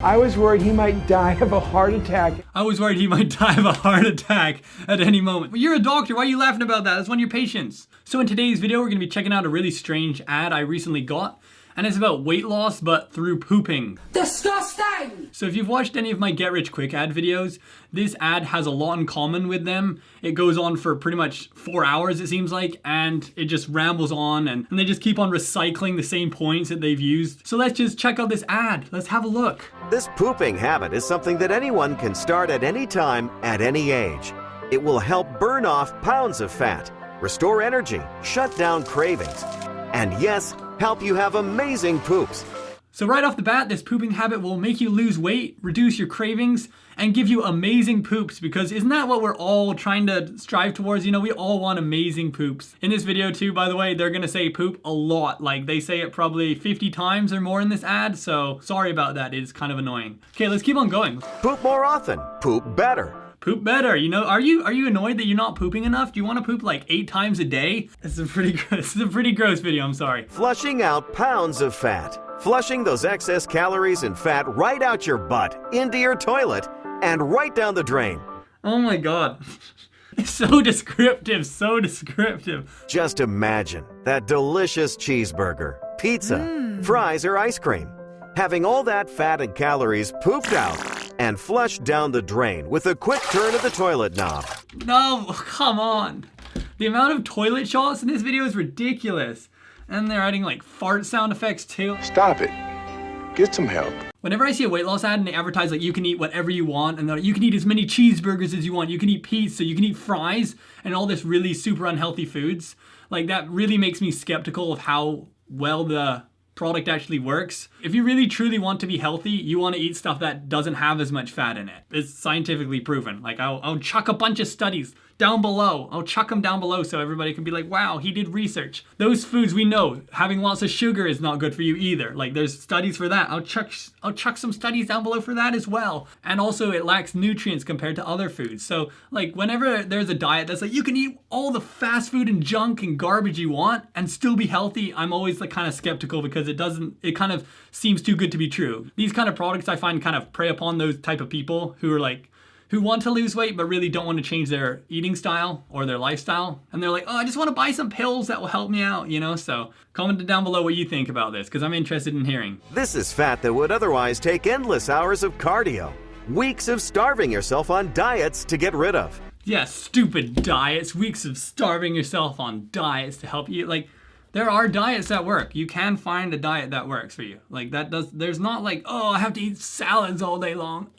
I was worried he might die of a heart attack. I was worried he might die of a heart attack at any moment. But you're a doctor, why are you laughing about that? That's one of your patients. So in today's video, we're gonna be checking out a really strange ad I recently got. And it's about weight loss, but through pooping. Disgusting! So if you've watched any of my Get Rich Quick ad videos, this ad has a lot in common with them. It goes on for pretty much 4 hours, it seems like, and it just rambles on, and they just keep on recycling the same points that they've used. So let's just check out this ad. Let's have a look. This pooping habit is something that anyone can start at any time, at any age. It will help burn off pounds of fat, restore energy, shut down cravings, and yes, help you have amazing poops. So right off the bat, this pooping habit will make you lose weight, reduce your cravings, and give you amazing poops, because isn't that what we're all trying to strive towards? You know, we all want amazing poops. In this video too, by the way, they're gonna say poop a lot. Like they say it probably 50 times or more in this ad, so sorry about that, it's kind of annoying. Okay, let's keep on going. Poop more often, poop better. Poop better, you know, are you annoyed that you're not pooping enough? Do you want to poop like 8 times a day? This is a pretty gross video, I'm sorry. Flushing out pounds of fat. Flushing those excess calories and fat right out your butt, into your toilet, and right down the drain. Oh my God. It's so descriptive, so descriptive. Just imagine that delicious cheeseburger, pizza, fries, or ice cream. Having all that fat and calories pooped out and flushed down the drain with a quick turn of the toilet knob. No, come on. The amount of toilet shots in this video is ridiculous. And they're adding like fart sound effects too. Stop it. Get some help. Whenever I see a weight loss ad and they advertise like you can eat whatever you want, and you can eat as many cheeseburgers as you want, you can eat pizza, you can eat fries, and all this really super unhealthy foods, like that really makes me skeptical of how well the product actually works. If you really truly want to be healthy, you want to eat stuff that doesn't have as much fat in it. It's scientifically proven. Like I'll chuck a bunch of studies down below. I'll chuck them down below so everybody can be like, wow, he did research. Those foods we know, having lots of sugar is not good for you either. Like there's studies for that. I'll chuck some studies down below for that as well. And also it lacks nutrients compared to other foods. So like whenever there's a diet that's like, you can eat all the fast food and junk and garbage you want and still be healthy, I'm always like kind of skeptical because it kind of seems too good to be true. These kind of products I find kind of prey upon those type of people who want to lose weight but really don't want to change their eating style or their lifestyle. And they're like, oh, I just want to buy some pills that will help me out, you know? So comment down below what you think about this, because I'm interested in hearing. This is fat that would otherwise take endless hours of cardio. Weeks of starving yourself on diets to get rid of. Yeah, stupid diets. Weeks of starving yourself on diets to help you. Like, there are diets that work. You can find a diet that works for you. Like there's not like, oh, I have to eat salads all day long.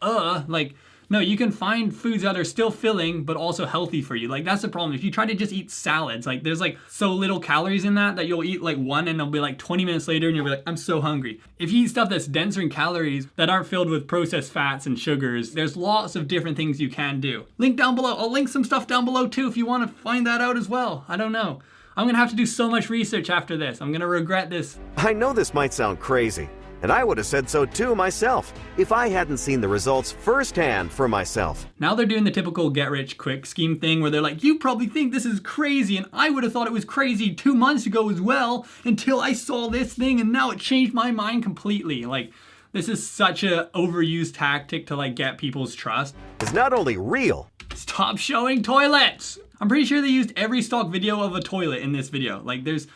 No, you can find foods that are still filling, but also healthy for you. Like that's the problem. If you try to just eat salads, like there's like so little calories in that you'll eat like one and it'll be like 20 minutes later and you'll be like, I'm so hungry. If you eat stuff that's denser in calories, that aren't filled with processed fats and sugars, there's lots of different things you can do. Link down below. I'll link some stuff down below too if you want to find that out as well. I don't know. I'm gonna have to do so much research after this. I'm gonna regret this. I know this might sound crazy, and I would have said so too myself if I hadn't seen the results firsthand for myself. Now they're doing the typical get rich quick scheme thing where they're like, you probably think this is crazy and I would have thought it was crazy 2 months ago as well until I saw this thing and now it changed my mind completely. Like, this is such a overused tactic to like get people's trust. It's not only real. Stop showing toilets! I'm pretty sure they used every stock video of a toilet in this video. Like there's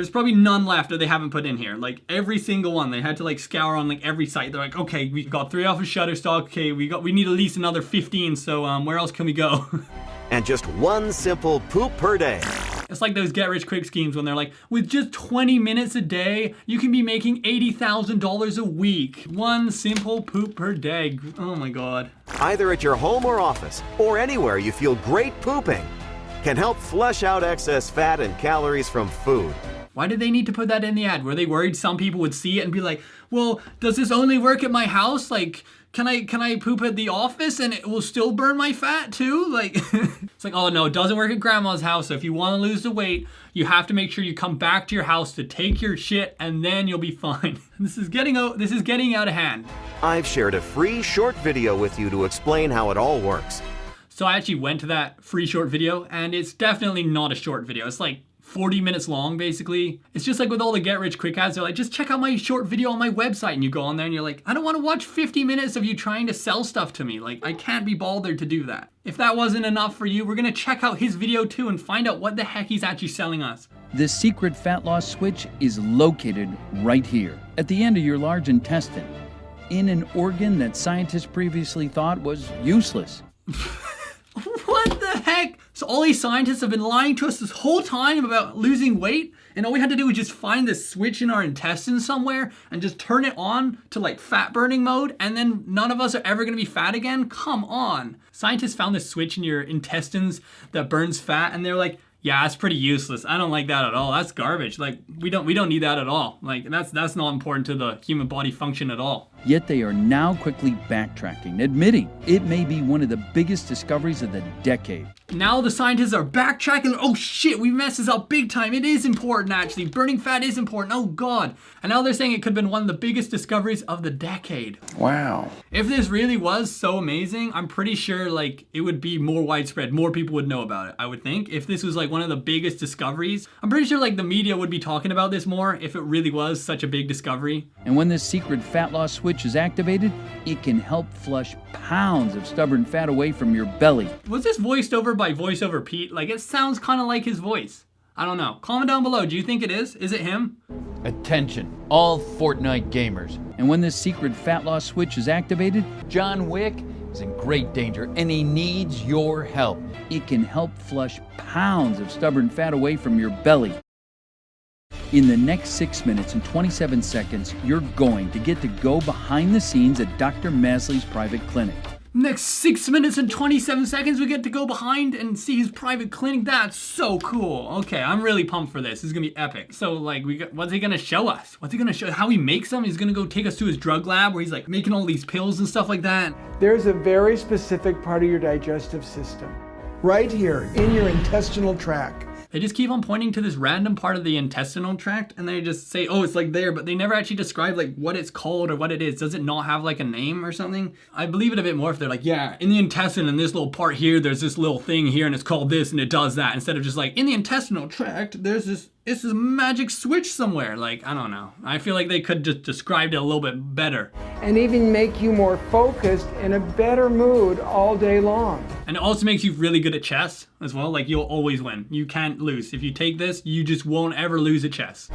probably none left that they haven't put in here. Like every single one, they had to like scour on like every site. They're like, okay, we got 3 off of Shutterstock. Okay, we need at least another 15. So where else can we go? And just one simple poop per day. It's like those get rich quick schemes when they're like, with just 20 minutes a day, you can be making $80,000 a week. One simple poop per day. Oh my God. Either at your home or office, or anywhere you feel great pooping, can help flush out excess fat and calories from food. Why did they need to put that in the ad? Were they worried some people would see it and be like, well, does this only work at my house? Like, can I poop at the office and it will still burn my fat too? Like, it's like, oh no, it doesn't work at grandma's house. So if you want to lose the weight, you have to make sure you come back to your house to take your shit and then you'll be fine. This is getting out of hand. I've shared a free short video with you to explain how it all works. So I actually went to that free short video and it's definitely not a short video. It's like 40 minutes long, basically. It's just like with all the get rich quick ads, they're like, just check out my short video on my website. And you go on there and you're like, I don't want to watch 50 minutes of you trying to sell stuff to me. Like, I can't be bothered to do that. If that wasn't enough for you, we're gonna check out his video too and find out what the heck he's actually selling us. The secret fat loss switch is located right here, at the end of your large intestine, in an organ that scientists previously thought was useless. What the heck? So all these scientists have been lying to us this whole time about losing weight, and all we had to do was just find this switch in our intestines somewhere and just turn it on to like fat burning mode, and then none of us are ever gonna be fat again? Come on. Scientists found this switch in your intestines that burns fat, and they're like, yeah, it's pretty useless. I don't like that at all. That's garbage. Like, we don't need that at all. Like, that's not important to the human body function at all. Yet they are now quickly backtracking, admitting it may be one of the biggest discoveries of the decade. Now the scientists are backtracking. Oh shit, we messed this up big time. It is important, actually. Burning fat is important. Oh god. And now they're saying it could have been one of the biggest discoveries of the decade. Wow. If this really was so amazing, I'm pretty sure like it would be more widespread. More people would know about it, I would think. If this was like one of the biggest discoveries, I'm pretty sure like the media would be talking about this more if it really was such a big discovery. And when this secret fat loss switch is activated, it can help flush pounds of stubborn fat away from your belly. Was this voiced over by VoiceOver Pete? Like, it sounds kind of like his voice. I don't know. Comment down below. Do you think it is? Is it him? Attention, all Fortnite gamers. And when this secret fat loss switch is activated, John Wick is in great danger and he needs your help. It can help flush pounds of stubborn fat away from your belly. In the next 6 minutes and 27 seconds, you're going to get to go behind the scenes at Dr. Masley's private clinic. Next 6 minutes and 27 seconds, we get to go behind and see his private clinic. That's so cool. Okay, I'm really pumped for this. This is gonna be epic. So like, what's he gonna show us? What's he gonna show? How he makes them? He's gonna go take us to his drug lab where he's like making all these pills and stuff like that. There's a very specific part of your digestive system, right here in your intestinal tract. They just keep on pointing to this random part of the intestinal tract and they just say, oh, it's like there, but they never actually describe like what it's called or what it is. Does it not have like a name or something? I believe it a bit more if they're like, yeah, in the intestine, in this little part here, there's this little thing here and it's called this and it does that. Instead of just like, in the intestinal tract, there's this magic switch somewhere. Like, I don't know. I feel like they could just describe it a little bit better. And even make you more focused in a better mood all day long. And it also makes you really good at chess as well. Like, you'll always win. You can't lose. If you take this, you just won't ever lose at chess.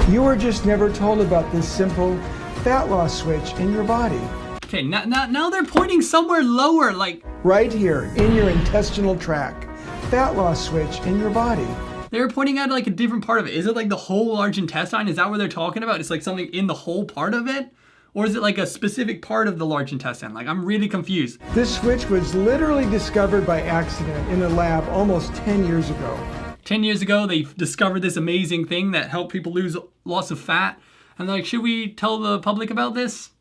You were just never told about this simple fat loss switch in your body. Okay, now they're pointing somewhere lower, like right here in your intestinal tract. Fat loss switch in your body. they're pointing out like a different part of it. Is it like the whole large intestine? Is that what they're talking about? It's like something in the whole part of it? Or is it like a specific part of the large intestine? Like, I'm really confused. This switch was literally discovered by accident in a lab almost 10 years ago. 10 years ago, they discovered this amazing thing that helped people lose lots of fat. And they're like, should we tell the public about this?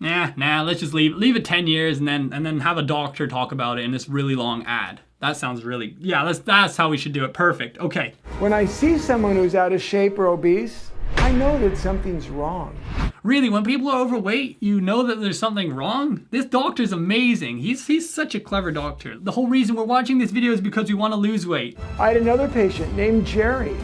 Nah, let's just leave it 10 years and then have a doctor talk about it in this really long ad. That sounds really, yeah, that's how we should do it. Perfect, okay. When I see someone who's out of shape or obese, I know that something's wrong. Really, when people are overweight, you know that there's something wrong? This doctor's amazing. He's such a clever doctor. The whole reason we're watching this video is because we want to lose weight. I had another patient named Jerry.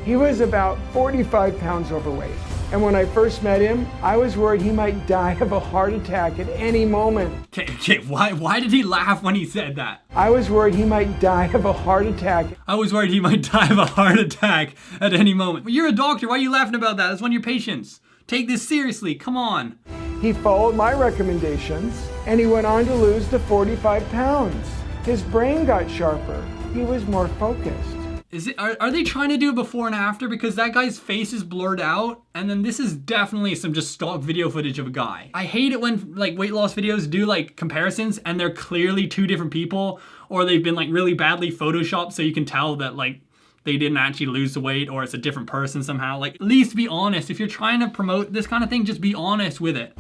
He was about 45 pounds overweight. And when I first met him, I was worried he might die of a heart attack at any moment. Okay, why did he laugh when he said that? I was worried he might die of a heart attack. I was worried he might die of a heart attack at any moment. You're a doctor, why are you laughing about that? That's one of your patients. Take this seriously, come on. He followed my recommendations, and he went on to lose the 45 pounds. His brain got sharper. He was more focused. Are they trying to do it before and after? Because that guy's face is blurred out, and then this is definitely some just stock video footage of a guy. I hate it when like weight loss videos do like comparisons and they're clearly two different people, or they've been like really badly photoshopped so you can tell that like they didn't actually lose the weight or it's a different person somehow. Like, at least be honest. If you're trying to promote this kind of thing, just be honest with it.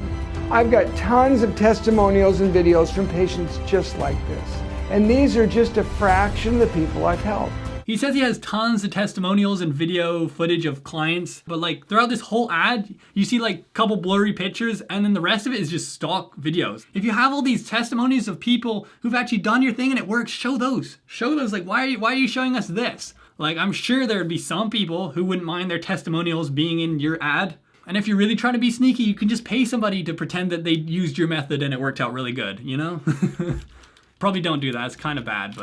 I've got tons of testimonials and videos from patients just like this. And these are just a fraction of the people I've helped. He says he has tons of testimonials and video footage of clients, but like throughout this whole ad, you see like a couple blurry pictures and then the rest of it is just stock videos. If you have all these testimonies of people who've actually done your thing and it works, show those. Show those, like, why are you showing us this? Like, I'm sure there'd be some people who wouldn't mind their testimonials being in your ad. And if you're really trying to be sneaky, you can just pay somebody to pretend that they used your method and it worked out really good, you know? Probably don't do that, it's kind of bad,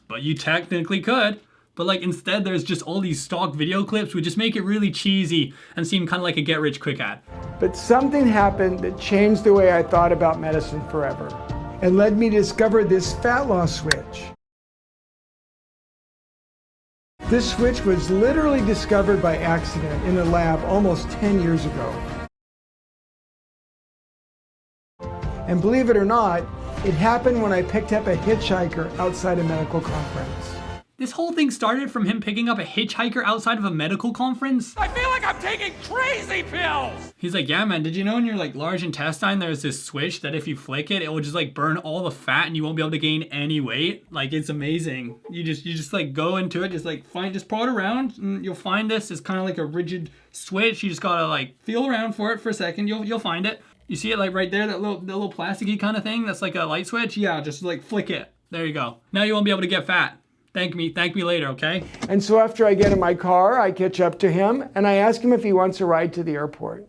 but you technically could. But like instead there's just all these stock video clips which just make it really cheesy and seem kind of like a get rich quick ad. But something happened that changed the way I thought about medicine forever and led me to discover this fat loss switch. This switch was literally discovered by accident in a lab almost 10 years ago. And believe it or not, it happened when I picked up a hitchhiker outside a medical conference. This whole thing started from him picking up a hitchhiker outside of a medical conference? I feel like I'm taking crazy pills! He's like, yeah man, did you know in your like large intestine there's this switch that if you flick it, it will just like burn all the fat and you won't be able to gain any weight? Like, it's amazing. You just like go into it, just paw it around and you'll find this. It's kind of like a rigid switch. You just gotta like feel around for it for a second. You'll find it. You see it like right there, that little plasticky kind of thing that's like a light switch? Yeah, just like flick it. There you go. Now you won't be able to get fat. Thank me later, okay? And so after I get in my car, I catch up to him and I ask him if he wants a ride to the airport.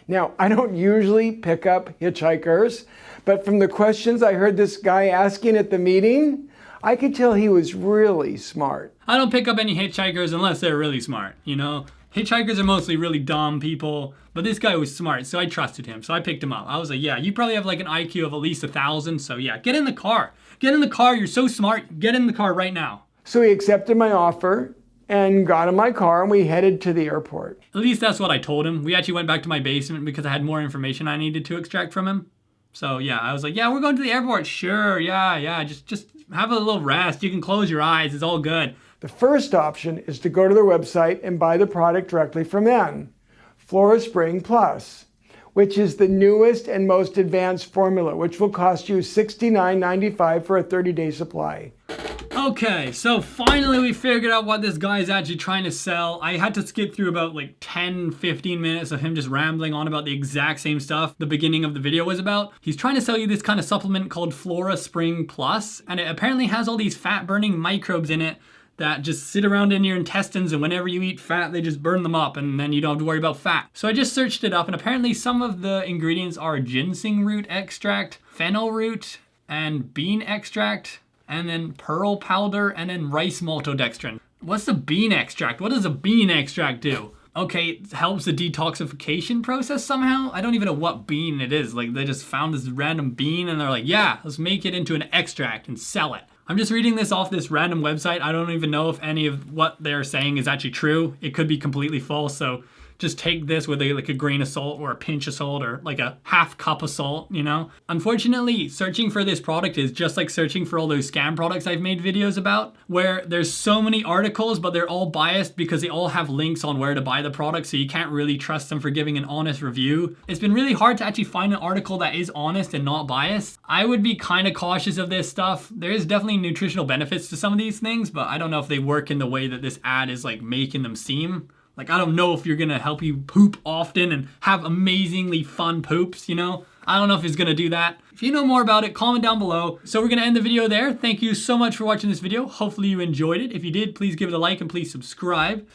Now, I don't usually pick up hitchhikers, but from the questions I heard this guy asking at the meeting, I could tell he was really smart. I don't pick up any hitchhikers unless they're really smart, you know? Hitchhikers are mostly really dumb people, but this guy was smart, so I trusted him, so I picked him up. I was like, yeah, you probably have like an IQ of at least 1,000, so yeah, get in the car. Get in the car, you're so smart, get in the car right now. So he accepted my offer and got in my car and we headed to the airport. At least that's what I told him. We actually went back to my basement because I had more information I needed to extract from him. So yeah, I was like, yeah, we're going to the airport. Sure, yeah, just have a little rest. You can close your eyes, it's all good. The first option is to go to their website and buy the product directly from them, Flora Spring Plus, which is the newest and most advanced formula, which will cost you $69.95 for a 30-day supply. Okay, so finally we figured out what this guy is actually trying to sell. I had to skip through about like 10-15 minutes of him just rambling on about the exact same stuff the beginning of the video was about. He's trying to sell you this kind of supplement called Flora Spring Plus, and it apparently has all these fat-burning microbes in it that just sit around in your intestines, and whenever you eat fat, they just burn them up, and then you don't have to worry about fat. So I just searched it up, and apparently some of the ingredients are ginseng root extract, fennel root, and bean extract, and then pearl powder, and then rice maltodextrin. What's the bean extract? What does a bean extract do? Okay, it helps the detoxification process somehow? I don't even know what bean it is. Like, they just found this random bean, and they're like, yeah, let's make it into an extract and sell it. I'm just reading this off this random website. I don't even know if any of what they're saying is actually true. It could be completely false, so just take this with like a grain of salt or a pinch of salt or like a half cup of salt, you know? Unfortunately, searching for this product is just like searching for all those scam products I've made videos about, where there's so many articles, but they're all biased because they all have links on where to buy the product, so you can't really trust them for giving an honest review. It's been really hard to actually find an article that is honest and not biased. I would be kind of cautious of this stuff. There is definitely nutritional benefits to some of these things, but I don't know if they work in the way that this ad is like making them seem. Like, I don't know if you're gonna help you poop often and have amazingly fun poops, you know? I don't know if it's gonna do that. If you know more about it, comment down below. So we're gonna end the video there. Thank you so much for watching this video. Hopefully you enjoyed it. If you did, please give it a like and please subscribe.